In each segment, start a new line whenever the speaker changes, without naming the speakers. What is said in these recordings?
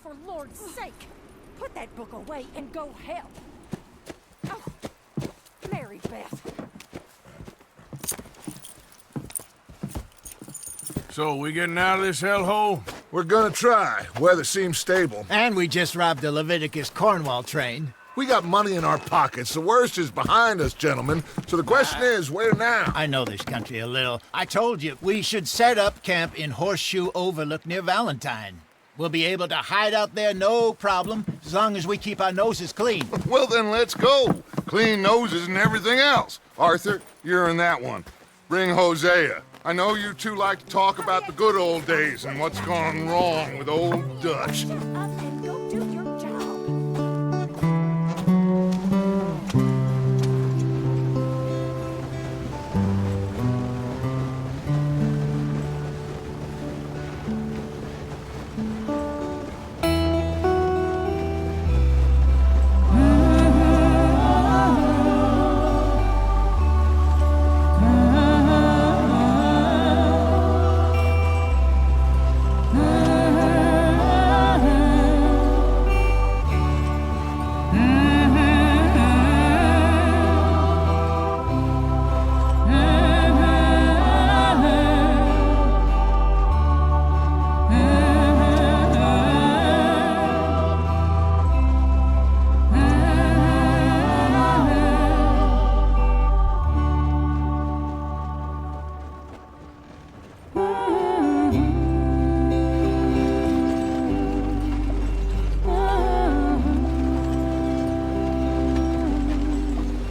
for Lord's sake, put that book away and go help. Oh, Mary Beth.
So, we getting out of this hellhole?
We're gonna try. Weather seems stable.
And we just robbed the Leviticus Cornwall train.
We got money in our pockets. The worst is behind us, gentlemen. So the question is, where now?
I know this country a little. I told you, we should set up camp in Horseshoe Overlook near Valentine. We'll be able to hide out there, no problem, as long as we keep our noses clean.
Well, then let's go. Clean noses and everything else. Arthur, you're in that one. Bring Hosea. I know you two like to talk about the good old days and what's gone wrong with old Dutch.
Shut up and go do your job.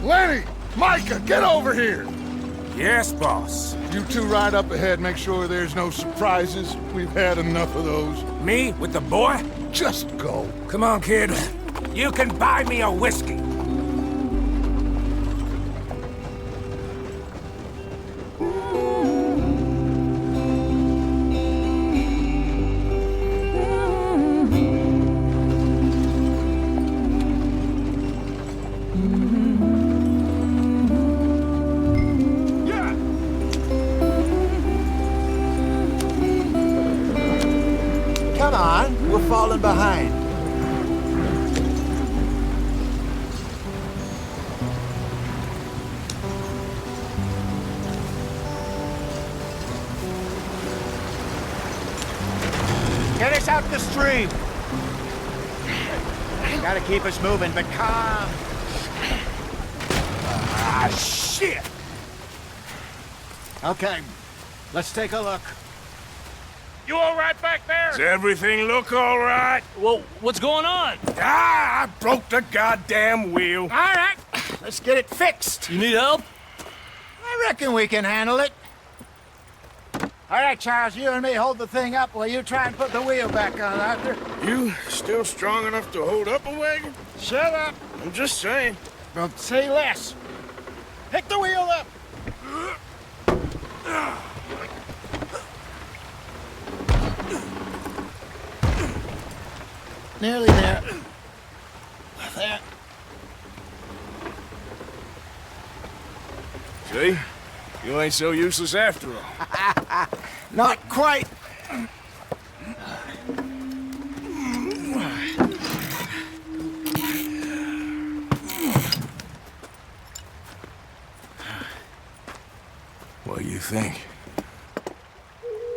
Lenny! Micah, get over here!
Yes, boss.
You two ride up ahead, make sure there's no surprises. We've had enough of those.
Me with the boy?
Just go.
Come on, kid. You can buy me a whiskey.
Come on, we're falling behind. Get us out the stream. Gotta keep us moving, but calm.
Ah, shit!
Okay, let's take a look.
You all right back there?
Does everything look all right?
Well, what's going on?
Ah, I broke the goddamn wheel.
All right, let's get it fixed.
You need help?
I reckon we can handle it. All right, Charles, you and me hold the thing up while you try and put the wheel back on, Arthur.
You still strong enough to hold up a wagon?
Shut up.
I'm just saying.
Don't say less. Pick the wheel up. Nearly there. There.
See? You ain't so useless after all.
Not quite.
What do you think?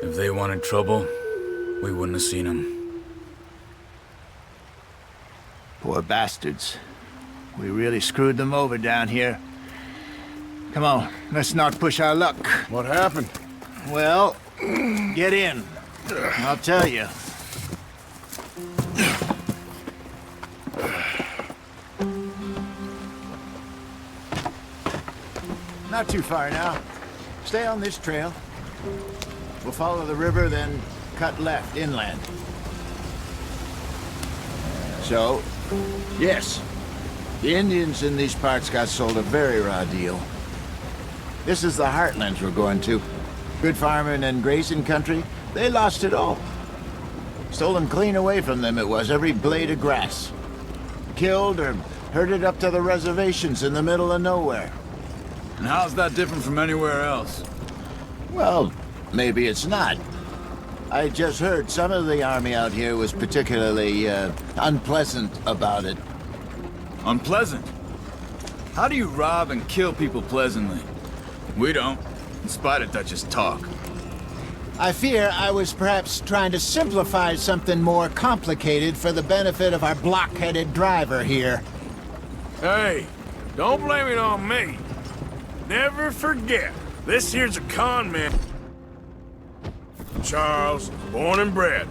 If they wanted trouble, we wouldn't have seen them.
Poor bastards. We really screwed them over down here. Come on, let's not push our luck.
What happened?
Well, get in. I'll tell you. Not too far now. Stay on this trail. We'll follow the river, then cut left inland. So, yes, the Indians in these parts got sold a very raw deal. This is the Heartlands we're going to. Good farming and grazing country, they lost it all. Stolen clean away from them it was, every blade of grass. Killed or herded up to the reservations in the middle of nowhere.
And how's that different from anywhere else?
Well, maybe it's not. I just heard some of the army out here was particularly, unpleasant about it.
Unpleasant? How do you rob and kill people pleasantly? We don't, in spite of Dutch's talk.
I fear I was perhaps trying to simplify something more complicated for the benefit of our block-headed driver here.
Hey, don't blame it on me. Never forget, this here's a con man. Charles, born and bred.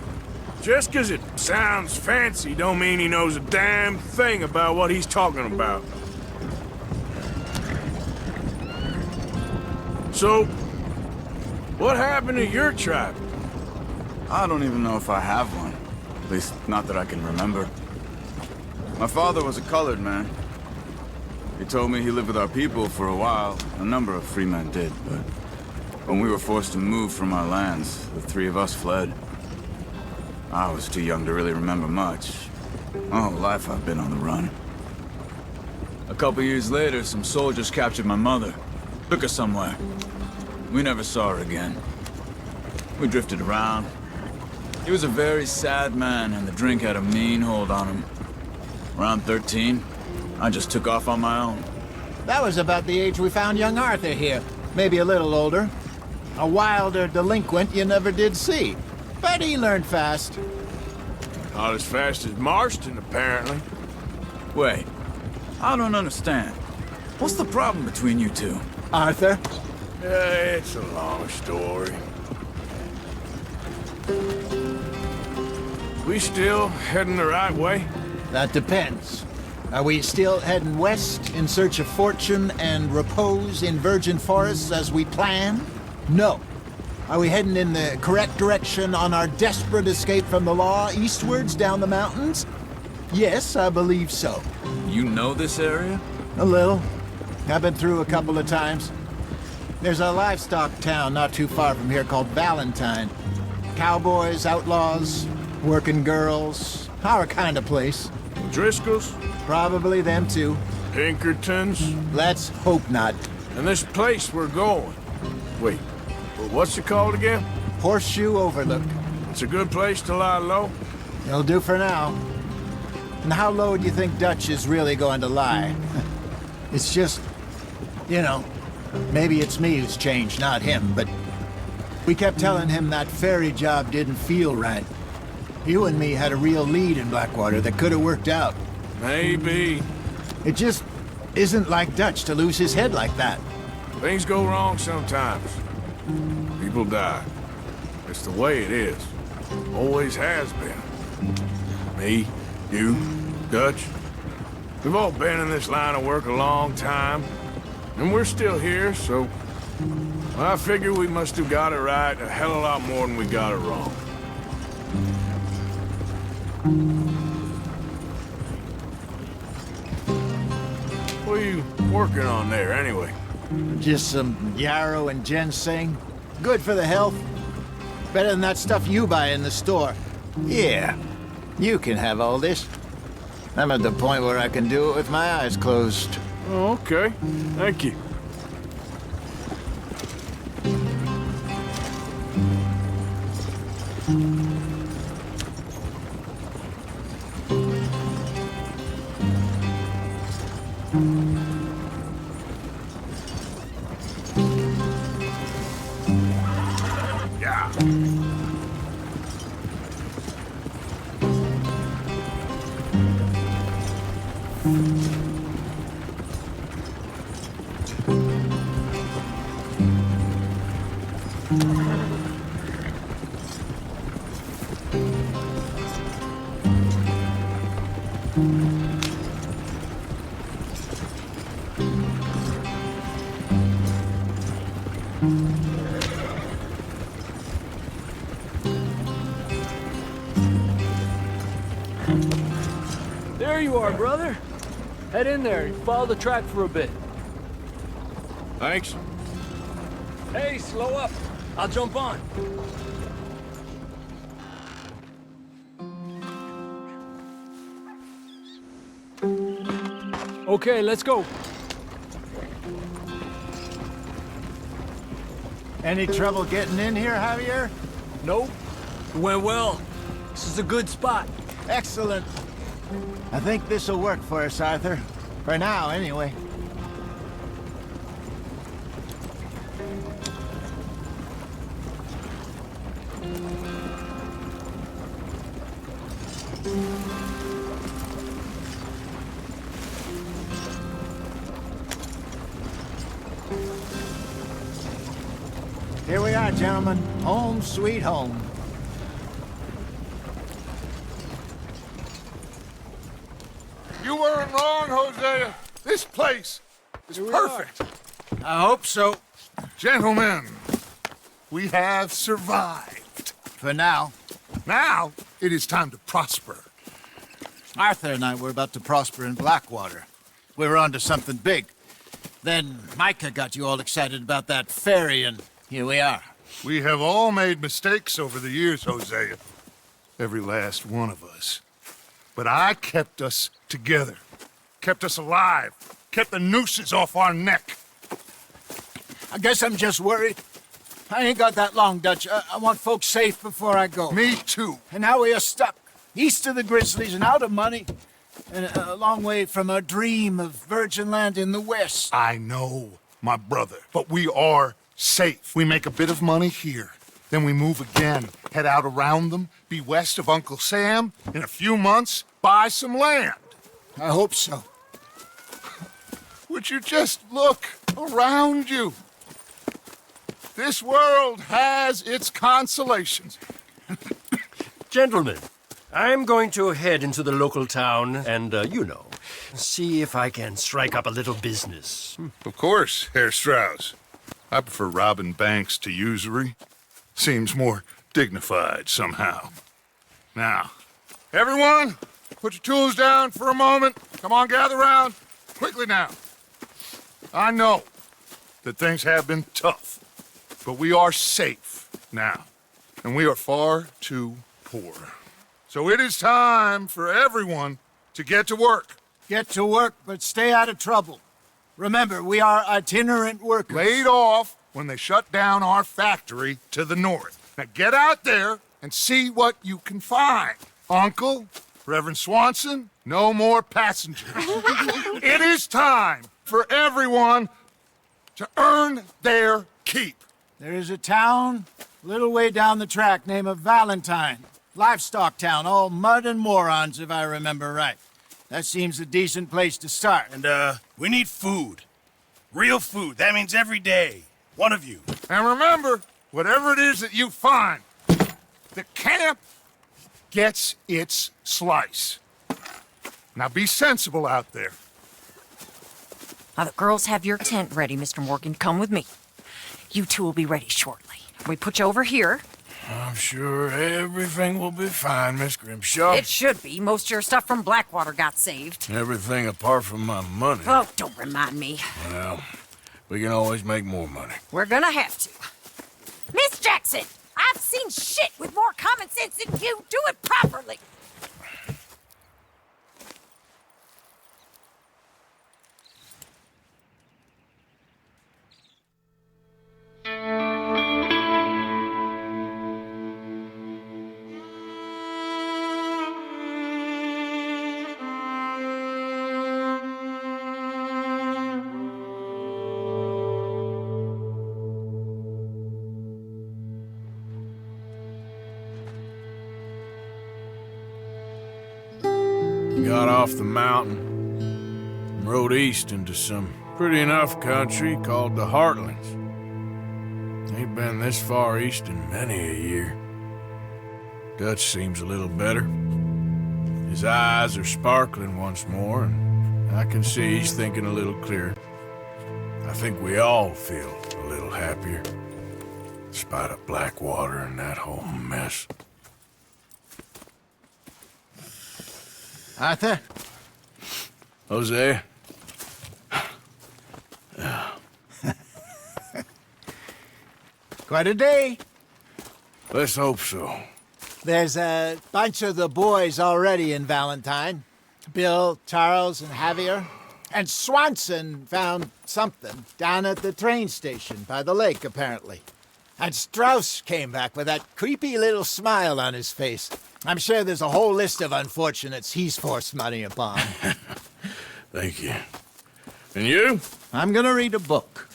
Just 'cause it sounds fancy don't mean he knows a damn thing about what he's talking about. So, what happened to your tribe?
I don't even know if I have one. At least, not that I can remember. My father was a colored man. He told me he lived with our people for a while. A number of free men did, but when we were forced to move from our lands, the three of us fled. I was too young to really remember much. My whole life I've been on the run. A couple years later, some soldiers captured my mother. Took her somewhere. We never saw her again. We drifted around. He was a very sad man, and the drink had a mean hold on him. Around 13, I just took off on my own.
That was about the age we found young Arthur here. Maybe a little older. A wilder delinquent you never did see. But he learned fast.
Not as fast as Marston, apparently.
Wait, I don't understand. What's the problem between you two?
Arthur?
It's a long story. We still heading the right way?
That depends. Are we still heading west in search of fortune and repose in virgin forests as we planned? No. Are we heading in the correct direction on our desperate escape from the law eastwards down the mountains? Yes, I believe so.
You know this area?
A little. I've been through a couple of times. There's a livestock town not too far from here called Valentine. Cowboys, outlaws, working girls, our kind of place.
Driscoll's?
Probably them too.
Pinkertons?
Let's hope not.
And this place we're going. Wait, what's it called again?
Horseshoe Overlook.
It's a good place to lie low?
It'll do for now. And how low do you think Dutch is really going to lie? It's just, you know, maybe it's me who's changed, not him, but we kept telling him that ferry job didn't feel right. You and me had a real lead in Blackwater that could have worked out.
Maybe.
It just isn't like Dutch to lose his head like that.
Things go wrong sometimes. People die. It's the way it is. Always has been. Me, you, Dutch. We've all been in this line of work a long time. And we're still here, so I figure we must have got it right a hell of a lot more than we got it wrong. What are you working on there, anyway?
Just some yarrow and ginseng. Good for the health. Better than that stuff you buy in the store. Yeah, you can have all this. I'm at the point where I can do it with my eyes closed.
Oh, okay. Thank you. Yeah.
There you are, brother. Head in there and follow the track for a bit.
Thanks.
Hey, slow up. I'll jump on. Okay, let's go.
Any trouble getting in here, Javier?
Nope. Went well. This is a good spot.
Excellent. I think this'll work for us, Arthur. For now, anyway. Here we are, gentlemen. Home sweet home.
You weren't wrong, Hosea. This place is perfect.
I hope so.
Gentlemen, we have survived.
For now.
Now, it is time to prosper.
Arthur and I were about to prosper in Blackwater. We were onto something big. Then Micah got you all excited about that ferry, and here we are.
We have all made mistakes over the years, Hosea. Every last one of us. But I kept us together. Kept us alive. Kept the nooses off our neck.
I guess I'm just worried. I ain't got that long, Dutch. I want folks safe before I go.
Me too.
And now we are stuck. East of the Grizzlies and out of money. And a long way from our dream of virgin land in the west.
I know, my brother. But we are safe. We make a bit of money here. Then we move again. Head out around them. Be west of Uncle Sam. In a few months, buy some land.
I hope so.
Would you just look around you? This world has its consolations.
Gentlemen, I'm going to head into the local town and, see if I can strike up a little business.
Of course, Herr Strauss. I prefer robbing banks to usury. Seems more dignified somehow. Now, everyone, put your tools down for a moment. Come on, gather round. Quickly now. I know that things have been tough, but we are safe now, and we are far too poor. So it is time for everyone to get to work.
Get to work, but stay out of trouble. Remember, we are itinerant workers.
Laid off when they shut down our factory to the north. Now get out there and see what you can find. Uncle, Reverend Swanson, no more passengers. It is time for everyone to earn their keep.
There is a town a little way down the track named Valentine. Livestock town, all mud and morons, if I remember right. That seems a decent place to start.
And, we need food. Real food. That means every day. One of you.
And remember, whatever it is that you find, the camp gets its slice. Now be sensible out there.
Now, the girls have your tent ready, Mr. Morgan. Come with me. You two will be ready shortly. We put you over here.
I'm sure everything will be fine, Miss Grimshaw.
It should be. Most of your stuff from Blackwater got saved.
Everything apart from my money.
Oh, don't remind me.
Well, we can always make more money.
We're gonna have to. Miss Jackson, I've seen shit with more common sense than you. Do it properly.
Got off the mountain and rode east into some pretty enough country called the Heartlands. Ain't been this far east in many a year. Dutch seems a little better. His eyes are sparkling once more, and I can see he's thinking a little clearer. I think we all feel a little happier, despite of Blackwater and that whole mess.
Arthur?
Jose?
Quite a day.
Let's hope so.
There's a bunch of the boys already in Valentine. Bill, Charles, and Javier. And Swanson found something down at the train station by the lake, apparently. And Strauss came back with that creepy little smile on his face. I'm sure there's a whole list of unfortunates he's forced money upon.
Thank you. And you?
I'm gonna read a book.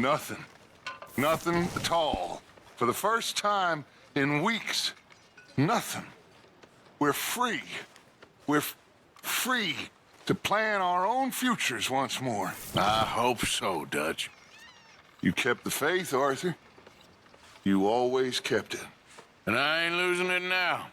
Nothing. Nothing at all. For the first time in weeks. Nothing. We're free. We're free to plan our own futures once more.
I hope so, Dutch.
You kept the faith, Arthur. You always kept it.
And I ain't losing it now.